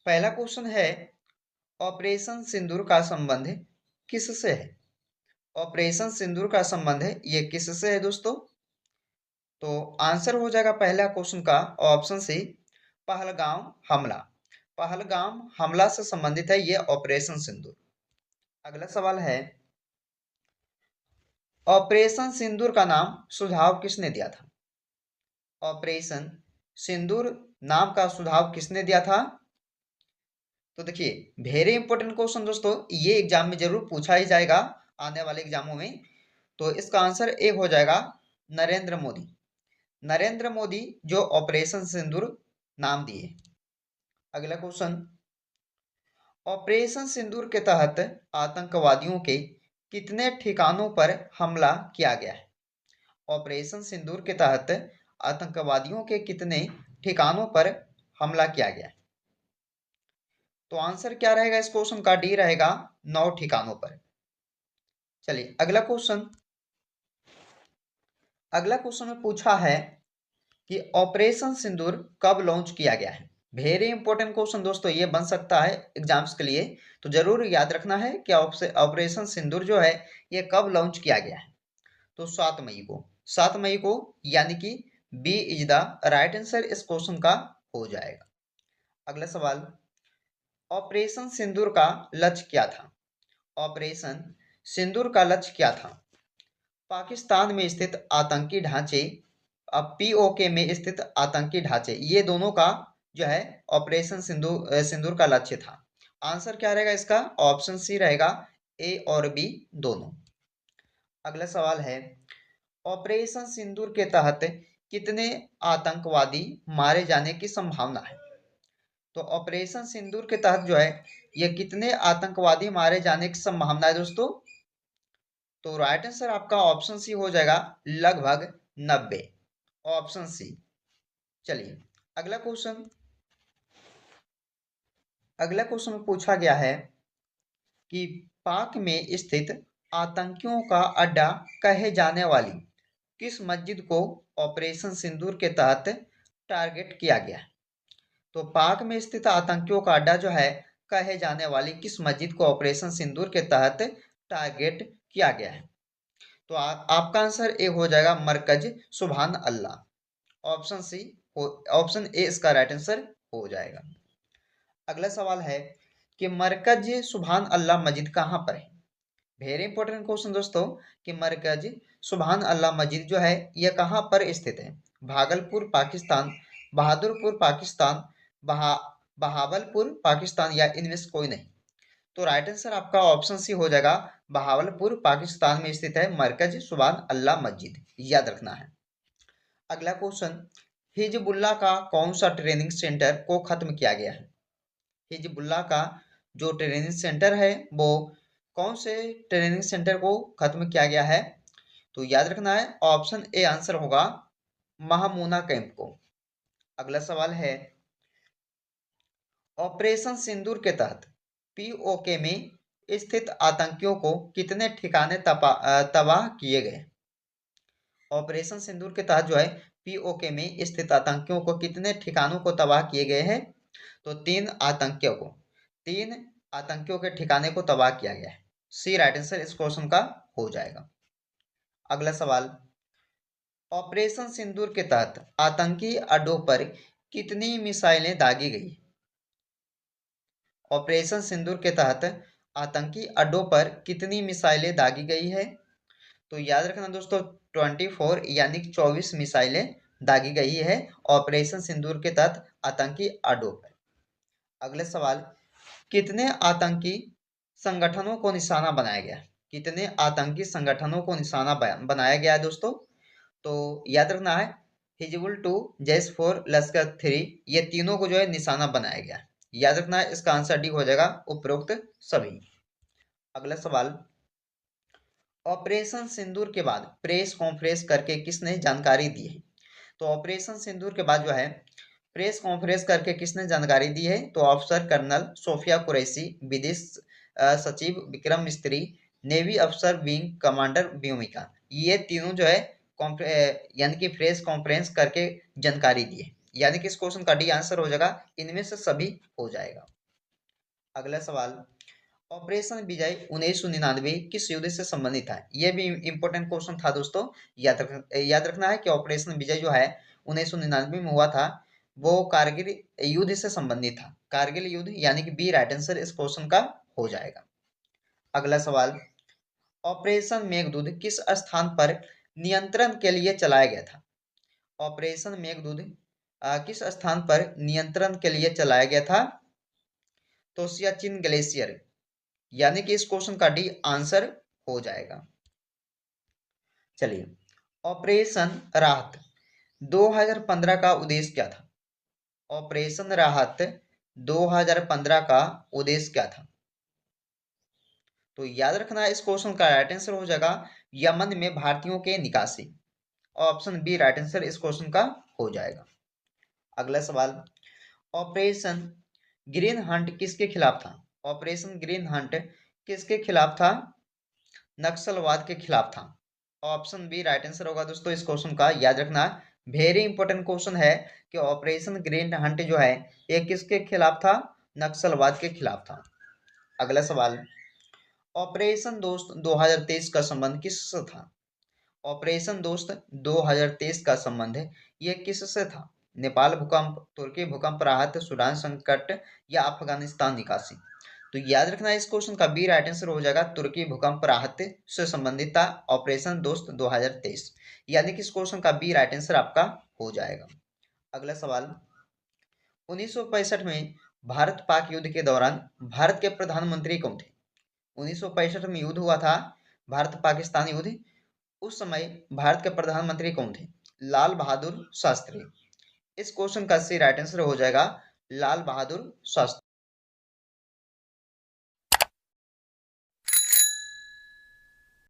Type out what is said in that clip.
पहला क्वेश्चन है, ऑपरेशन सिंदूर का संबंध किससे है? ऑपरेशन सिंदूर का संबंध है ये किससे है दोस्तों? तो आंसर हो जाएगा पहला क्वेश्चन का ऑप्शन सी, पहलगाम हमला। पहलगाम हमला से संबंधित है ये ऑपरेशन सिंदूर। अगला सवाल है, ऑपरेशन सिंदूर का नाम सुझाव किसने दिया था? ऑपरेशन सिंदूर नाम का सुझाव किसने दिया था? तो देखिए, वेरी इंपॉर्टेंट क्वेश्चन दोस्तों, ये एग्जाम में जरूर पूछा ही जाएगा आने वाले एग्जामों में। तो इसका आंसर ए हो जाएगा नरेंद्र मोदी। नरेंद्र मोदी जो ऑपरेशन सिंदूर नाम दिए। अगला क्वेश्चन, ऑपरेशन सिंदूर के तहत आतंकवादियों के कितने ठिकानों पर हमला किया गया है? ऑपरेशन सिंदूर के तहत आतंकवादियों के कितने ठिकानों पर हमला किया गया है? तो आंसर क्या रहेगा इस क्वेश्चन का? डी रहेगा, 9 ठिकानों पर। चलिए अगला क्वेश्चन। अगला क्वेश्चन में पूछा है कि ऑपरेशन सिंदूर कब लॉन्च किया गया है? वेरी इंपॉर्टेंट क्वेश्चन दोस्तों, ये बन सकता है एग्जाम्स के लिए, तो जरूर याद रखना है कि ऑपरेशन सिंदूर जो है ये कब लॉन्च किया गया है? तो 7 मई को। 7 मई को, यानी कि B is the right answer इस क्वेश्चन का हो जाएगा। अगला सवाल, ऑपरेशन सिंदूर का लक्ष्य क्या था? ऑपरेशन सिंदूर का लक्ष्य क्या था? पाकिस्तान में स्थित आतंकी ढांचे, अब पीओके में स्थित आतंकी ढांचे, ये दोनों का जो है ऑपरेशन सिंदूर का लक्ष्य था। आंसर क्या रहेगा इसका? ऑप्शन सी रहेगा, ए और बी दोनों। अगला सवाल है, ऑपरेशन सिंदूर के तहत कितने आतंकवादी मारे जाने की संभावना है? तो ऑपरेशन सिंदूर के तहत जो है ये कितने आतंकवादी मारे जाने की संभावना है दोस्तों? तो राइट आंसर आपका ऑप्शन सी हो जाएगा, लगभग 90। Option C. चलिए अगला क्वेश्चन। अगला क्वेश्चन में पूछा गया है कि पाक में स्थित आतंकियों का अड्डा कहे जाने वाली किस मस्जिद को ऑपरेशन सिंदूर के तहत टारगेट किया गया है? तो पाक में स्थित आतंकियों का अड्डा जो है कहे जाने वाली किस मस्जिद को ऑपरेशन सिंदूर के तहत टारगेट किया गया है? तो आपका आंसर ए हो जाएगा, मरकज सुभान अल्लाह। ऑप्शन सी, ऑप्शन ए इसका राइट आंसर हो जाएगा। अगला सवाल है कि मरकज सुभान अल्लाह मस्जिद कहाँ पर है? वेरी इंपॉर्टेंट क्वेश्चन दोस्तों, कि मरकज सुभान अल्लाह मस्जिद जो है यह कहाँ पर स्थित है? भागलपुर पाकिस्तान, बहादुरपुर पाकिस्तान, बहा बहावलपुर पाकिस्तान, या इनमें से कोई नहीं? तो राइट आंसर आपका ऑप्शन सी हो जाएगा, बहावलपुर पाकिस्तान में स्थित है मरकज सुभान अल्लाह मस्जिद, याद रखना है। अगला क्वेश्चन, हिजबुल्लाह का कौन सा ट्रेनिंग सेंटर को खत्म किया गया है? हिजबुल्लाह का जो ट्रेनिंग सेंटर है वो कौन से ट्रेनिंग सेंटर को खत्म किया गया है? तो याद रखना है, ऑप्शन ए आंसर होगा, महामूना कैंप को। अगला सवाल है, ऑपरेशन सिंदूर के तहत पीओके में स्थित आतंकियों को कितने ठिकाने तबाह किए गए? ऑपरेशन सिंदूर के तहत जो है पीओके में स्थित आतंकियों को कितने ठिकानों को तबाह किए गए हैं? तो 3 आतंकियों के ठिकाने को तबाह किया गया है। सी राइट आंसर इस क्वेश्चन का हो जाएगा। अगला सवाल, ऑपरेशन सिंदूर के तहत आतंकी अड्डों पर कितनी मिसाइलें दागी गई? ऑपरेशन सिंदूर के तहत आतंकी अड्डों पर कितनी मिसाइलें दागी गई है? तो याद रखना दोस्तों, 24 यानी 24 मिसाइलें दागी गई है ऑपरेशन सिंदूर के तहत आतंकी अड्डों पर। अगले सवाल, कितने आतंकी संगठनों को निशाना बनाया गया? कितने आतंकी संगठनों को निशाना बनाया गया है दोस्तों? तो याद रखना है, हिजबुल 2, जैश 4, लश्कर 3, ये तीनों को जो है निशाना बनाया गया है। याद रखना है, इसका आंसर डी हो जाएगा, उपरोक्त सभी। अगला सवाल, ऑपरेशन सिंदूर के बाद प्रेस कॉन्फ्रेंस करके किसने जानकारी दी है? तो ऑपरेशन सिंदूर के बाद जो है प्रेस कॉन्फ्रेंस करके किसने जानकारी दी है? तो अफसर कर्नल सोफिया कुरैशी, विदेश सचिव विक्रम मिस्त्री, नेवी अफसर विंग कमांडर व्योमिका, ये तीनों जो है यानी कि प्रेस कॉन्फ्रेंस करके जानकारी दी है। यानी कि इस क्वेश्चन का डी आंसर हो जाएगा, इनमें से सभी हो जाएगा। अगला सवाल, ऑपरेशन विजय 1999 किस युद्ध से संबंधित है? यह भी इंपॉर्टेंट क्वेश्चन था दोस्तों। याद रखना है कि ऑपरेशन विजय जो है 1999 में हुआ था, वो कारगिल युद्ध से संबंधित था। कारगिल युद्ध, यानी कि बी राइट आंसर इस क्वेश्चन का हो जाएगा। अगला सवाल, ऑपरेशन मेघदूत किस स्थान पर नियंत्रण के लिए चलाया गया था? ऑपरेशन मेघदूत किस स्थान पर नियंत्रण के लिए चलाया गया था? तो सियाचिन ग्लेशियर, यानी कि इस क्वेश्चन का डी आंसर हो जाएगा। चलिए, ऑपरेशन राहत 2015 का उद्देश्य क्या था? ऑपरेशन राहत 2015 का उद्देश्य क्या था? तो याद रखना है, इस क्वेश्चन का राइट आंसर हो जाएगा यमन में भारतीयों के निकासी। ऑप्शन बी राइट आंसर इस क्वेश्चन का हो जाएगा। अगला सवाल, ऑपरेशन ग्रीन हंट किसके खिलाफ था? ऑपरेशन ग्रीन हंट किसके खिलाफ था? नक्सलवाद के खिलाफ था। ऑप्शन बी राइट आंसर होगा दोस्तों इस क्वेश्चन का। याद रखना, वेरी इंपॉर्टेंट क्वेश्चन है कि ऑपरेशन ग्रीन हंट जो है ये किसके खिलाफ था? नक्सलवाद के खिलाफ था। अगला सवाल, ऑपरेशन दोस्त 2023 का संबंध किससे था? ऑपरेशन दोस्त 2023 का संबंध ये किससे था? नेपाल भूकंप, तुर्की भूकंप राहत, सूडान संकट या अफगानिस्तान निकासी? तो याद रखना इस क्वेश्चन का बी राइट आंसर हो जाएगा तुर्की भूकंप राहत से संबंधित था ऑपरेशन दोस्त 2023, यानी कि इस क्वेश्चन का बी राइट आंसर आपका हो जाएगा। अगला सवाल, 1965 में भारत पाक युद्ध के दौरान भारत के प्रधानमंत्री कौन थे? 1965 में युद्ध हुआ था, भारत पाकिस्तान युद्ध। उस समय भारत के प्रधानमंत्री कौन थे? लाल बहादुर शास्त्री। इस क्वेश्चन का सी राइट आंसर हो जाएगा लाल बहादुर शास्त्री।